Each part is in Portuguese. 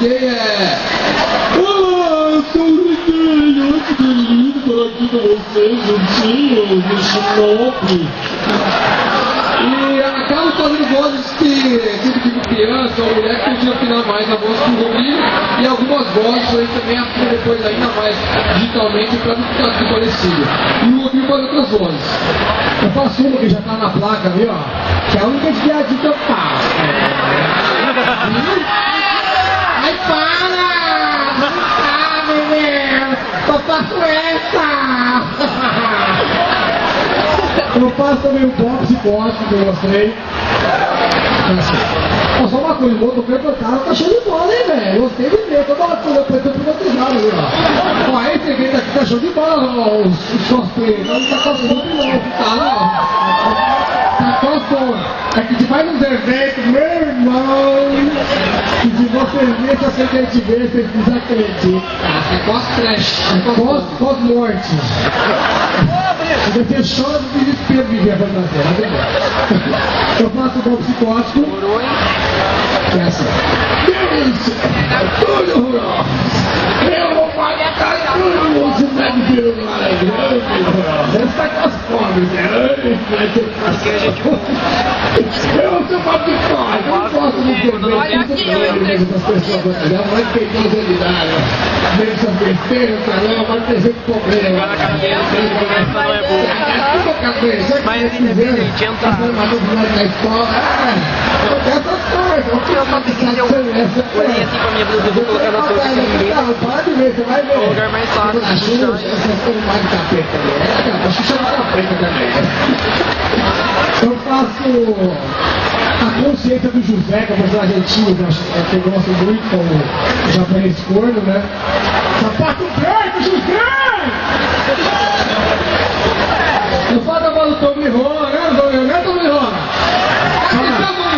coloquei eu sou o Riquinho, muito querido, estou aqui com vocês, juntinhos, no Xinop. E acabo fazendo vozes que, sempre que criança ou mulher, que eu tinha que afinar mais a voz que o Rodrigo, e algumas vozes eu também afino depois ainda mais digitalmente para não ficar tudo parecido. E o Rodrigo faz outras vozes. Eu faço uma que já tá na placa ali, ó, que é a única desviadinha que eu faço. Ai, para! Não sabe, meu! Só faço essa! Eu faço também o box psicótico que eu mostrei. Só uma coisa, o outro cara tá cheio de bola, hein, velho? Gostei de ver, toda hora que eu tô privatizado ali, ó. Ó, esse evento aqui tá show de bola, ó, o cosplay. Não tá cosplay não, tá lá, ó. Tá cosplay. É que a gente faz uns eventos, meu irmão. E se você vê, se você quer te ver, você desacredita. É pós-trash. É pós-morte. Você chora de desespero de ver a fantasia, eu faço o golpe psicótico. Que é assim. Tudo, eu vou matar tudo, você deve ver o cara grande. Você está com as pobres, né? Eu sou uma picóide, eu não posso me perder das pessoas, não vai ter causalidade. Nessas besteiras, caramba, vai ter sempre problema. Mas independente, entrar. Na escola, essas coisas. Eu só pensei que eu olhei assim pra minha blusa, vou colocar na touca aqui no meio. Para de ver, você vai ver. É o lugar mais fácil. Essas coisas mais de capeta ali. A Xuxa vai na frente também. Eu faço a consciência do José, que é um personagem antigo, que eu gosto muito, como o japonês corno, né? Sapato branco, José! Eu faço a voz do Tommy Rola, né, Tommy Rola?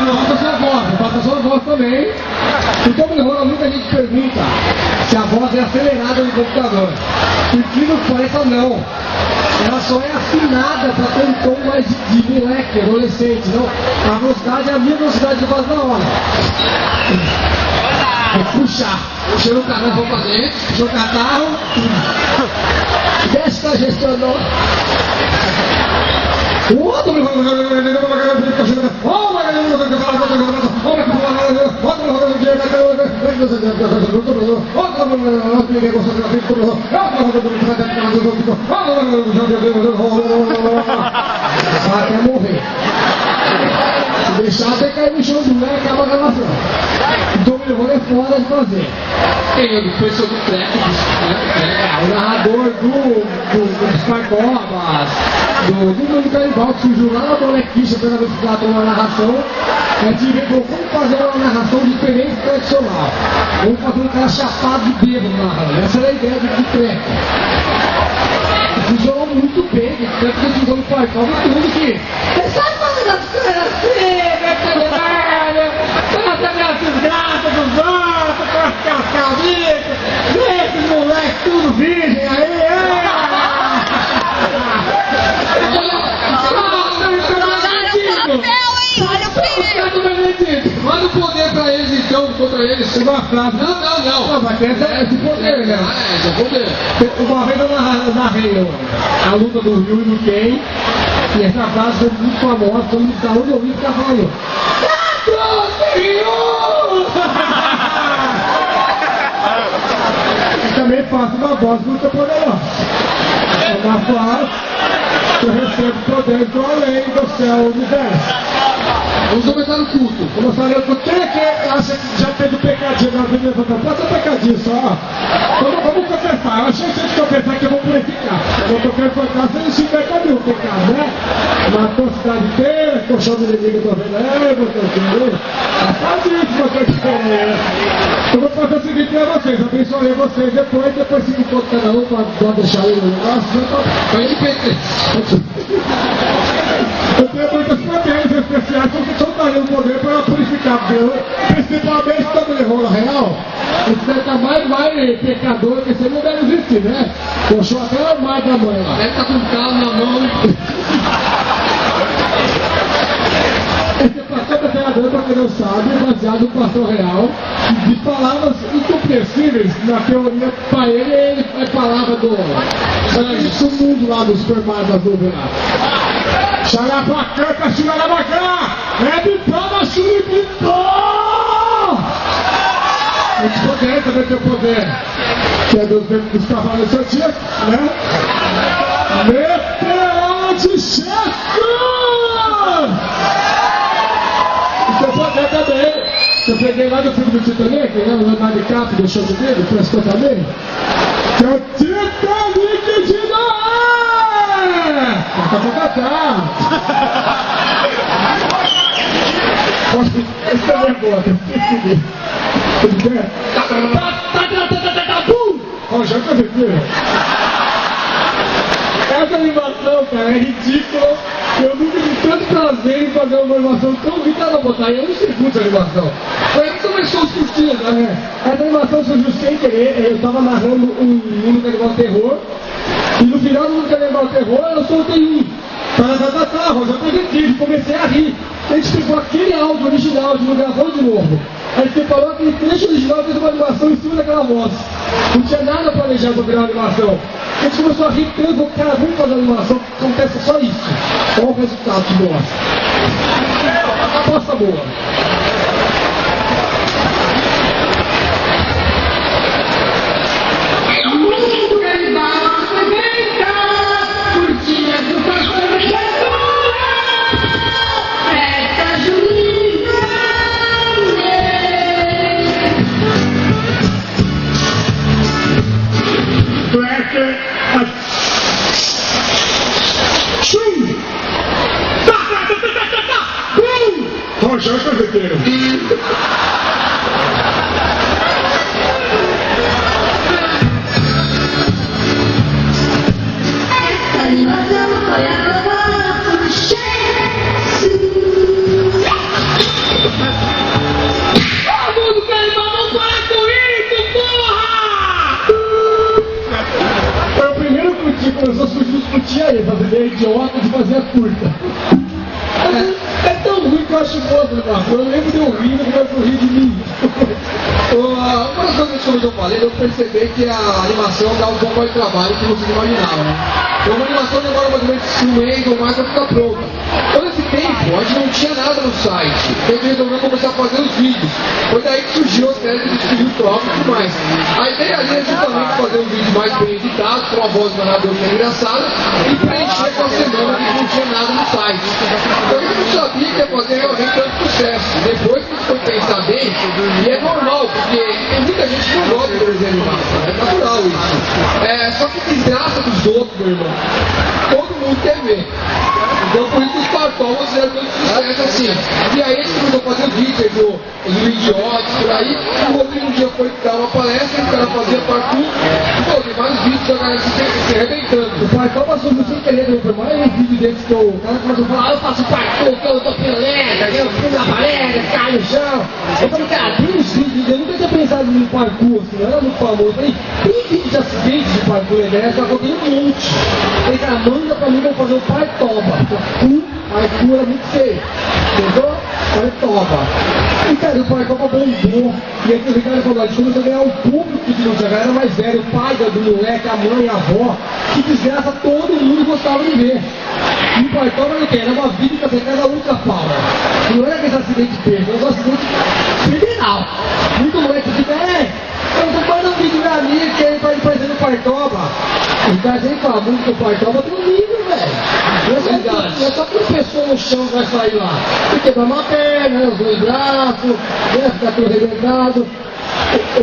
Faça sua voz, faça sua voz também. O Tommy Rola, muita gente pergunta se a voz é acelerada no computador. Por que não pareça, não. Ela só é afinada para ter um tom mais de moleque, adolescente. Não? A velocidade é a minha velocidade de voz na hora. É puxar. Puxando o carro, vou fazer. Puxou o catarro. Desce pra gestionou. O outro até morrer. Se deixar até cair no chão do mulher, acaba a gravação. Então o melhor é fora de fazer. Quem é o professor do trap? O narrador dos Parcobas, do Canibal, que surgiu lá na Bonequicha, pela vez que tratou uma narração, a gente inventou como fazer uma narração diferente do tradicional. Vamos fazer um cara chapado de bêbado narrando. Essa era a ideia do trap. Funcionou muito bem, tanto que a gente usou no Parcoba e tudo que. Você sabe fazer as coisas assim, meu caralho? Você não sabe as desgraças dos outros, com as calmitas, esses moleques tudo virgem aí, Manda o poder pra eles então, contra eles. Uma frase. Não, mas essa é esse poder, né? É poder. Uma vez eu narrei a luta do Ryu e do Ken, e essa frase foi muito famosa, todo mundo da onde eu vi ficar falando. Ryu! E também faço uma voz muito poderosa. É uma frase que eu recebo poder do além do céu do universo. Vamos começar no culto. Vamos falar, quem é que acha que já teve pecadinho na vida? Pode ser pecadinho só. Vamos confessar. Eu achei que vocês confessar que eu vou purificar. Eu tô querendo confessar, você não se peca nenhum pecado, né? Matou a cidade inteira, colchão do inimigo, tô vendo. Faz isso, você quer. Eu vou fazer o seguinte pra vocês, abençoarei vocês depois se encontra cada um pra deixar o negócio. Vai de PT. Eu tenho muitas potências especiais que só dariam poder para purificar Deus, principalmente da mulher rola real. Você tá mais pecador que você não deve existir, né? Puxou até a mais da mãe lá. Deve estar com o carro na mão. Esse pastor da Terra, para quem não sabe, é baseado no pastor real, de palavras inesquecíveis, na teoria, pra ele falava do mundo lá dos formados das nuvens lá. Xarabacã, Caxirabacã! É bipó, churibipó! Muito poder, também tem poder. Que é dos cavalos antigos, né? Meteoro de Checo! E tem poder também. Eu peguei lá do filme do Titanic, né? O Leonardo DiCaprio deixou de ver, prestou também. Que é o Titanic de Noé! Esse é boa, tem que tudo bem? Ó, já tá vendo? Essa animação, cara, é ridícula. Eu nunca tive tanto prazer em fazer uma animação tão rica botar. Eu não sei muito a animação. Foi aí que começou os curtidos, né? Essa animação surgiu sem querer. Eu tava narrando um mundo canibal terror. E no final do mundo canibal terror, eu soltei um. Já perdi, comecei a rir. A gente pegou aquele áudio original, não gravou de novo. A gente separou aquele trecho original e fez uma animação em cima daquela voz. Não tinha nada planejado pra virar uma animação. A gente começou a rir tanto, cara, vamos fazer animação, acontece só isso. Olha o resultado que mostra. Aposta boa. Mundo canibal apresenta Cortinas do Pastor Jesus, festa junina. Rojão Cafeteiro. Essa animação foi aprovada por Jesus. O mundo canibal não para com isso, porra! Foi o primeiro curtinho, começou a surgir os curtinhos aí, fazer ideia idiota de fazer a curta. É tão ruim que eu acho boa, Marco. Eu lembro de eu rindo, mas eu ri de mim. Uma das coisas que eu falei, eu percebi que a animação dá um pouco mais de trabalho que vocês imaginavam, né? Então uma animação demora mais ou menos 5 meses ou mais para ficar pronta. Todo esse tempo, a gente não tinha nada no site. Então a gente resolveu começar a fazer os vídeos. Foi daí que surgiu a série que a gente pediu troca e tudo mais. A ideia ali é justamente fazer um vídeo mais bem editado, com a voz do narrador que é engraçada, e preencher com a semana que não tinha nada no site. Então a gente não sabia que ia fazer realmente tanto sucesso. Depois que a gente foi pensar bem, e é normal, porque tem muita gente que não gosta de desenho animado, é natural isso. Só que desgraça dos outros, meu irmão, todo mundo quer ver. Então por isso os Partovas fizeram tanto sucesso assim. E aí a gente começou a fazer vídeos do Idiotas, por aí, e o Rodrigo um dia foi dar uma palestra, o cara fazia parkour, e pô, tem vários vídeos da galera se arrebentando. O Parkour passou muito sem querer, foi mais um vídeo deles que o cara começou a falar, eu faço parkour, que eu tô pioleta, eu fui na parede, cai no chão. Eu falei, cara, tem uns vídeos, eu nunca tinha pensado no parkour, assim, não era muito famoso. Eu falei, tem vídeo de acidentes de parkour, né? Só que eu tenho um monte. Eu falei, cara, manda pra mim, vou fazer o Partoba. Parkour é muito feio, entendeu? Partoba. E cara, o Partoba bombou. E aí o Ricardo falou, a gente começou a ganhar um público que não tinha, era mais velho, o pai do moleque, a mãe, a avó, que desgraça, todo mundo gostava de ver. E o Partoba era o quê? Era uma vida que você cada Luca Paula. Não era aquele acidente besta, era um acidente criminal. Muito moleque fica, eu tô fazendo um vídeo pra mim que ele vai fazendo Partoba. O cara sempre fala, muito do Partoba tem um nível, velho. Não é só que uma pessoa no chão vai sair lá. Tem que quebrar uma perna, os dois braços, ficar tudo arrebentado.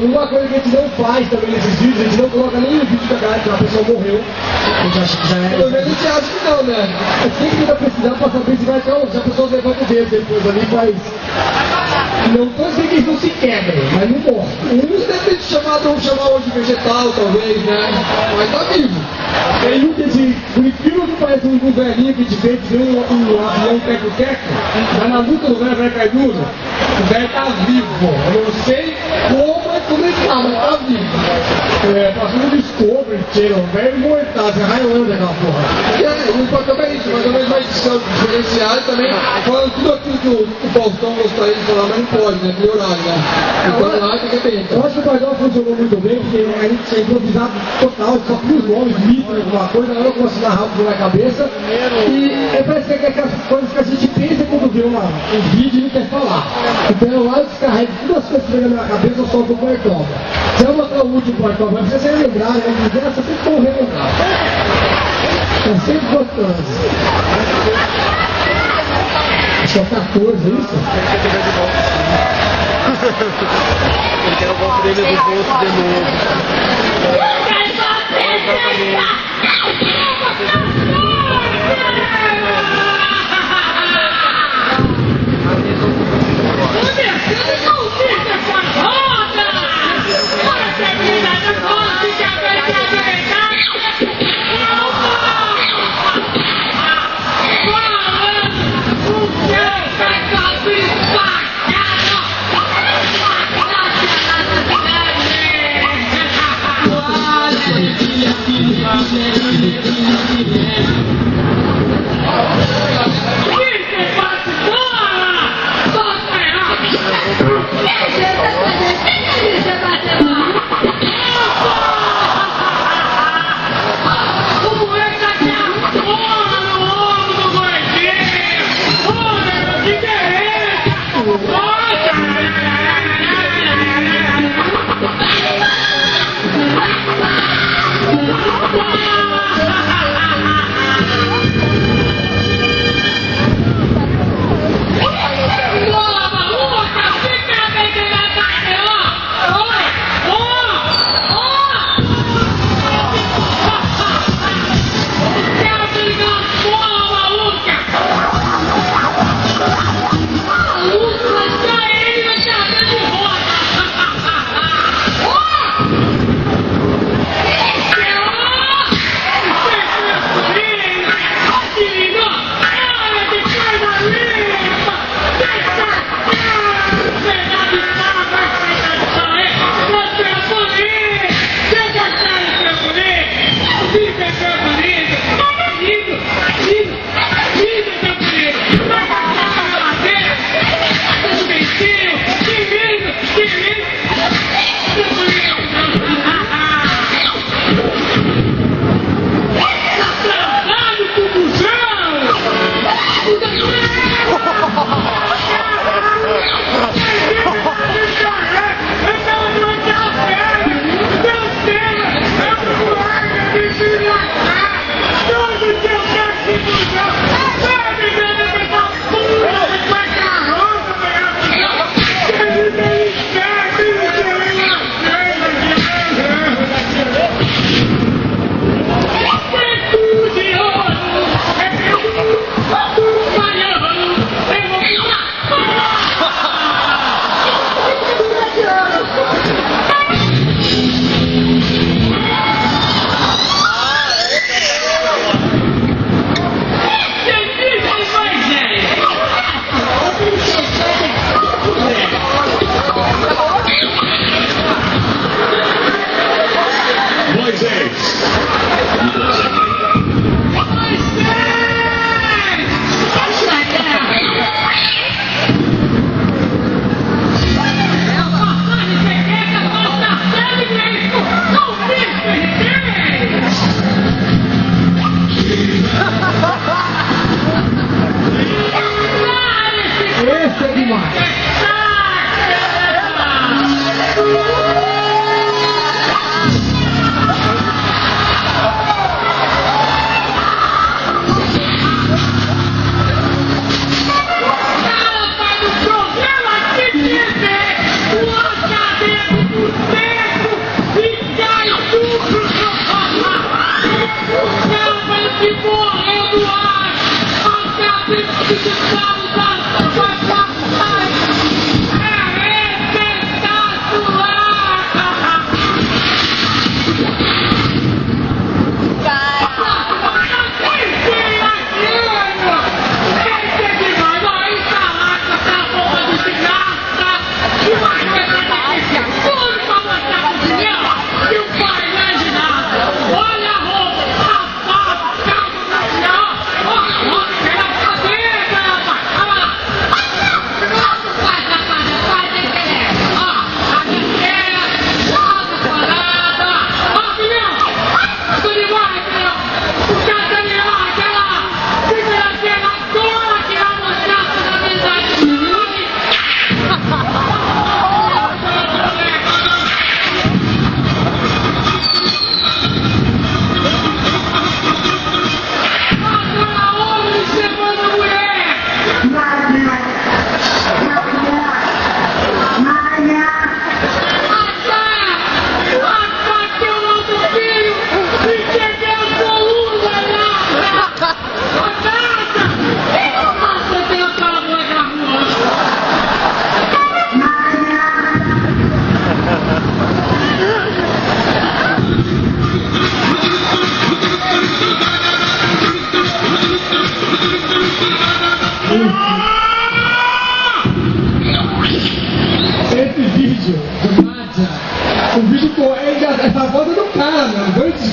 Uma coisa que a gente não faz também nesses vídeos, a gente não coloca nem o vídeo que a pessoa morreu. A gente acha que já é. Pelo menos a gente acha que não, né? É sempre que vai precisar pra saber se vai ter se a pessoa levanta o dedo depois ali, faz. Não tô dizendo que eles não se quebrem, mas não morre. Uns devem ter chamar hoje de vegetal, talvez, né? Mas tá vivo. Tem um que por incrível que pareça um velhinho que de vez em um avião teco-teco, mas na luta do velho vai cair duro, o velho tá vivo. Eu não sei como ele tá, mas tá vivo. Passou no Discovery, tira o velho mortal, você Highlander aquela porra. E aí, o Partoba é isso, mais ou menos mais são diferenciados também, falando tudo aquilo que o Faustão gostaria de falar, mas não pode, né? Tem horário, né? Então lá tem que ter. Eu acho que o Bardal funcionou muito bem, porque a gente tinha improvisado total, só com os nomes, mito, alguma coisa, eu começo a narrar na cabeça. E parece que é aquelas coisas que a gente pensa quando vê um vídeo e não quer falar. Então lá eu descarrego todas as coisas que vem na minha cabeça, eu solto o Bartol. Se eu botar o último Bartol, vai precisar ser lembrado, né? Você sempre vão relembrar. É sempre gostoso. Só 14, isso? Ele quer o golpe dele do bolso de novo. Yeah.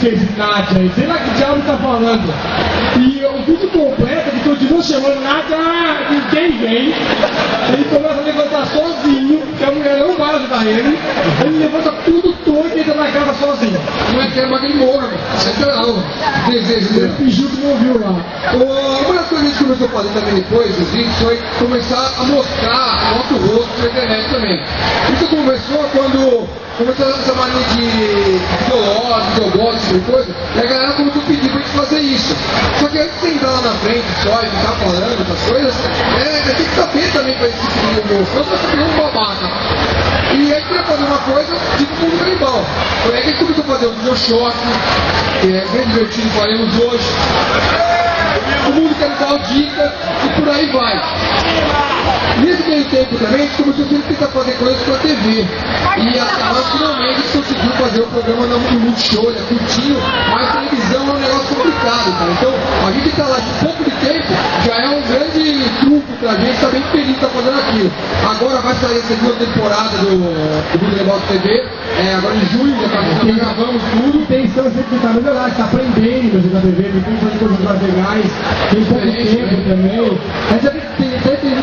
desse Nádia aí, sei lá que diabo tá falando. E o vídeo completo, ele continua chamando Nádia, ninguém vem. Ele começa a levantar sozinho, porque a mulher não vai ajudar ele. Ele levanta tudo todo e entra na casa sozinho. Não é que é que ele morra, velho. Ele fingiu que não viu lá. Uma das coisas que a gente começou a fazer também depois dos vídeos foi começar a mostrar o nosso rosto na internet também. Isso começou quando começou essa mania de videolog, esse tipo de coisa, e a galera começou a pedir pra gente fazer isso. Só que antes de entrar lá na frente só e ficar falando essas coisas, tem que saber também pra esse tipo de humor, senão você fica um babaca. E aí queria fazer uma coisa tipo Mundo Canibal. Foi aí que a gente começou a fazer o Video Choque, que é bem divertido, faremos hoje. O Mundo Canibal Dica e por aí vai. Nesse meio tempo também, a gente começou sempre a tentar fazer coisas pra TV. E agora finalmente a gente conseguiu fazer o programa no Multishow, ele é curtinho, mas televisão é um negócio complicado, cara. Então, a gente tá lá de pouco de tempo, já é um grande truque pra gente, tá bem feliz de estar fazendo aquilo. Agora vai sair a segunda temporada do Mundo Canibal TV, agora em julho, já gravamos tudo. Pensando sempre que tá melhorar, tá aprendendo a jogar TV, tem fazer coisas mais legais, tem pouco tempo também. Mas tem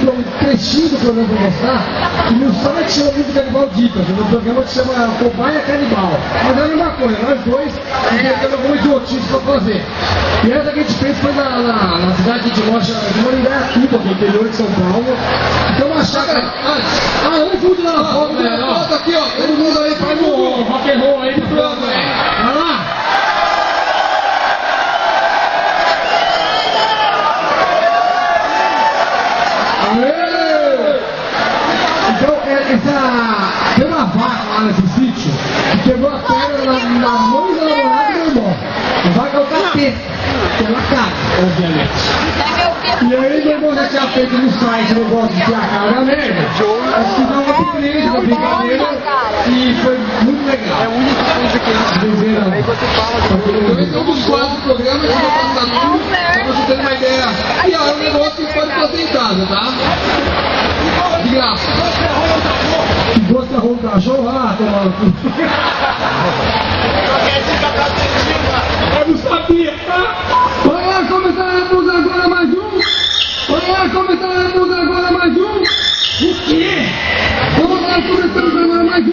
um trechinho do programa pra mostrar, que no site chama Mundo Canibal Dicas, no programa que chama Cobaia Canibal. Mas é a mesma coisa, nós dois temos alguma idiotice pra fazer. E essa que a gente fez foi na cidade de Rocha, de Manindaiatuba, no interior de São Paulo. Então uma chácara. Antes de lá na foto, Volta aqui, ó, todo mundo aí faz o rock and roll aí do programa. Vai lá! Então, tem uma vaca lá nesse sítio que quebrou a perna na mão da namorada do meu irmão. A vaca é o capeta, pela cara, obviamente. E aí meu irmão já tinha feito no site o negócio de a cara da merda. Acho que dá uma upgrade, uma brincadeira, e foi muito legal. É a única coisa que eles aí você fala Então, um dos quadros do programa, a gente vai passar tudo, pra você ter uma ideia. E é um negócio que pode fazer em casa, tá? De graça. Que gosto de roupa cachorro, lá, tomando cu. Eu não sabia, tá? Vai lá, começaremos agora mais um. Vai lá, começaremos agora mais um. O quê? Vamos lá, começamos agora mais um.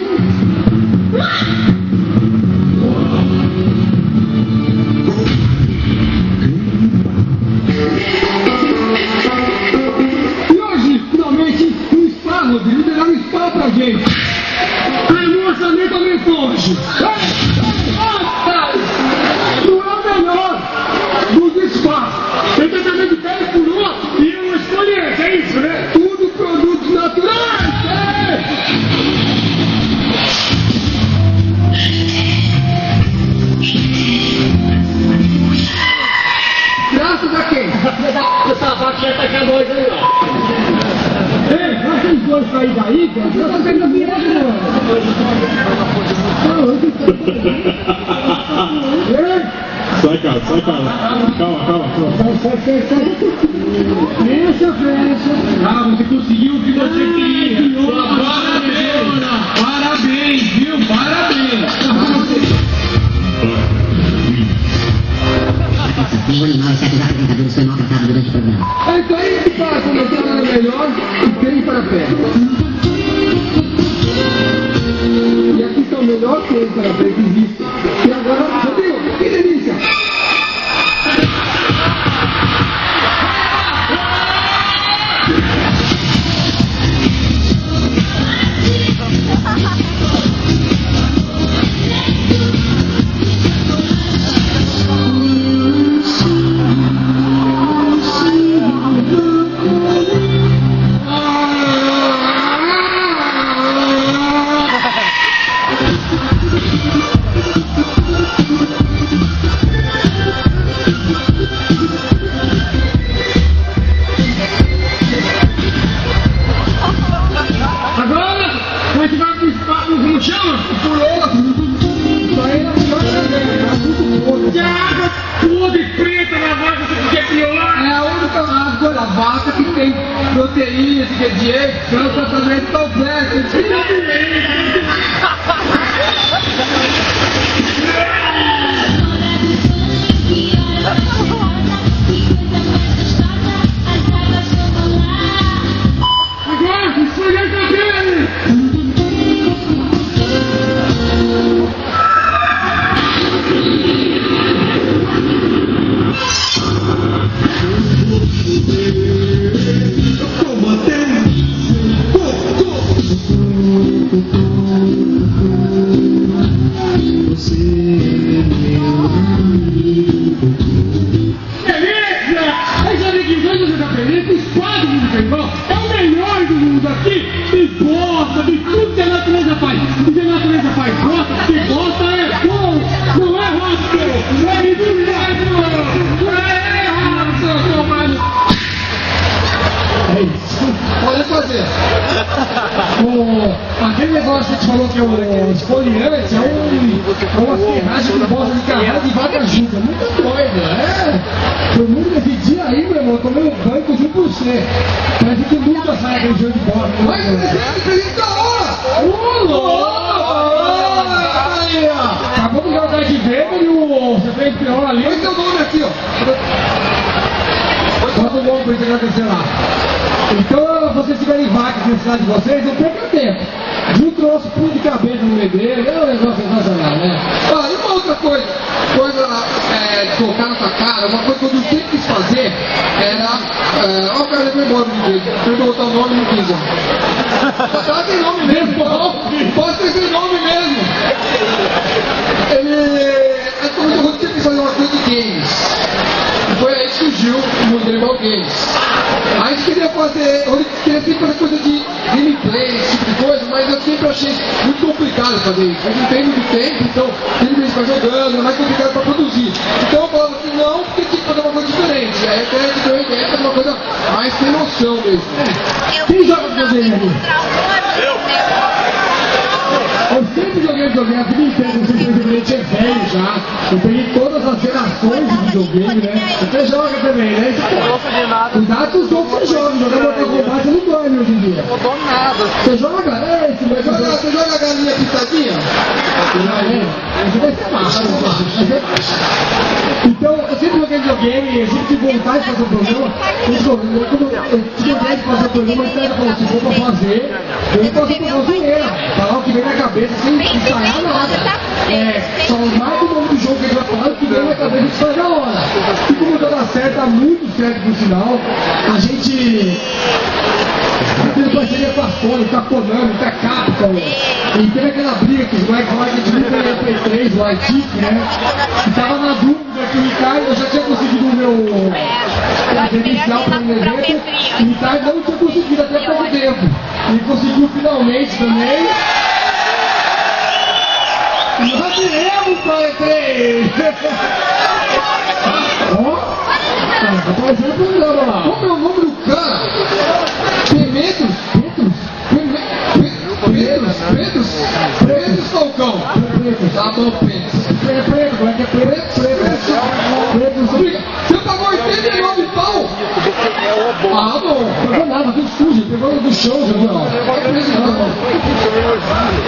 E hoje, finalmente, um spa, Rodrigo, liberaram um spa pra gente. Aí o orçamento aumentou hoje. Não é o melhor dos spas. Tem tratamento de pele por outro e eu escolhi esse, é isso, né? Tudo produtos naturais. Graças a quem? Essa vaca vai atacar nós aí, ó. Ei, vai que os dois saírem daí, cara. Você tá pegando viagem, mano. Sai, cara. Calma. Fecha. Ah, você conseguiu o que você queria. Parabéns, viu? Parabéns. Nenhum animal, exceto os apresentadores, foi maltratado durante o programa. Então aí que para começar nada melhor que trem para pé. E aqui está o melhor trem para pé que existe. E agora, Rodrigo, que delícia! Proteínas, ingredientes, é um tratamento completo. que é o esfoliante, é uma ferragem que bosta de carrada de vaca junta. Muito doida, Foi muito nesse dia aí, meu irmão, eu tomei um banco junto por você. Parece que nunca sai aquele jogo de bola. Mas esse presente da hora! Ô, louco! Aí, ó! Acabou de jogar de Weber e o CPFO ali. Põe seu nome aqui, ó. Bota o nome pra gente agradecer lá. Então, vocês tiverem vacas na cidade de vocês, não perca tempo. Viu, trouxe pulo de cabeça no meio dele, é um negócio sensacional, né? Ah, e uma outra coisa de colocar na sua cara, uma coisa que eu sempre quis fazer era. Ó, o cara levou embora do jeito. Ele botar o nome no quis, ó. Ela tem nome mesmo, então. Pode ter esse nome mesmo. Eu sempre quis fazer uma coisa de games. E foi aí que surgiu o mundo Dragon Games. A gente queria sempre fazer coisa de gameplay, esse tipo de coisa, mas eu sempre achei muito complicado fazer isso. A gente não tem muito tempo, então simplesmente ficar jogando, é mais complicado para produzir. Então eu falava assim, não, porque tinha que fazer uma coisa diferente. Aí até a gente deu a ideia de fazer uma coisa mais sem noção mesmo. Quem joga videogame aqui? Eu sempre joguei videogame a vida inteira, simplesmente é velho já. Eu peguei todas as gerações de videogame, né? Você joga também, né? Cuidado com os jogos que você joga. Jogar Mortal Kombat você não dorme hoje em dia. Não dou nada. Você joga? É, esse vai jogar. Você joga a galinha pitadinha? Você vai ser massa, Então, eu sempre joguei videogame, eu sempre tive vontade de fazer um programa. Eu tive vontade de fazer um programa, mas cara falou, se for pra fazer, eu vou fazer pra zoeira. Falar o que vem na cabeça sem ensaiar nada. Só mais do nome do jogo que a gente vai falar, o que vem na cabeça a gente faz na hora. E como já dá certo, dá muito certo no final, a gente teve parceria com a Sony, com a Konami, com a Capcom. E teve aquela briga que os moleques falaram que a gente não ganhou Play 3, o Artico, né? E tava na dúvida que o Ricardo, eu já tinha conseguido o meu inicial para o evento, e o Ricardo não tinha conseguido até pouco tempo. Ele conseguiu finalmente também. Nós iremos Play 3! Ó! Tá aparecendo o programa lá. Qual é o nome do cara? Pedro Falcão. Tá bom, Pedro. Preto, como é que é preto? Você pagou 89 pau? Ah, bom. Não pegou nada, tudo sujo, pegou do chão, já viu?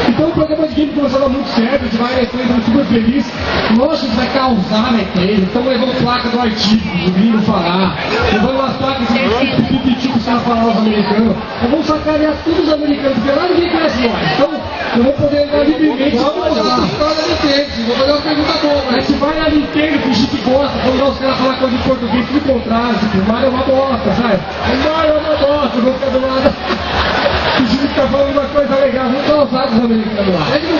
Então o programa de game começou a dar muito certo, a gente vai na E3, estamos super felizes. Lógico que vai causar na E3, estamos levando placa do artigo, do gringo falar, levando umas placas de tipo que você falar os americanos. Nós vamos sacanear todos os americanos, porque lá ninguém conhece nós. Então, eu vou poder entrar livremente. Vamos lá, história da Nintendo. Vou fazer uma pergunta boa, A gente vai na Nintendo, fingir que gosta, quando os caras falam coisa em português, tudo contrário, tipo, Mario é uma bosta, sabe? Mario é uma bosta, vou ficar do lado. Fingir que tá falando uma coisa legal, vamos causar com os americanos lá. É que não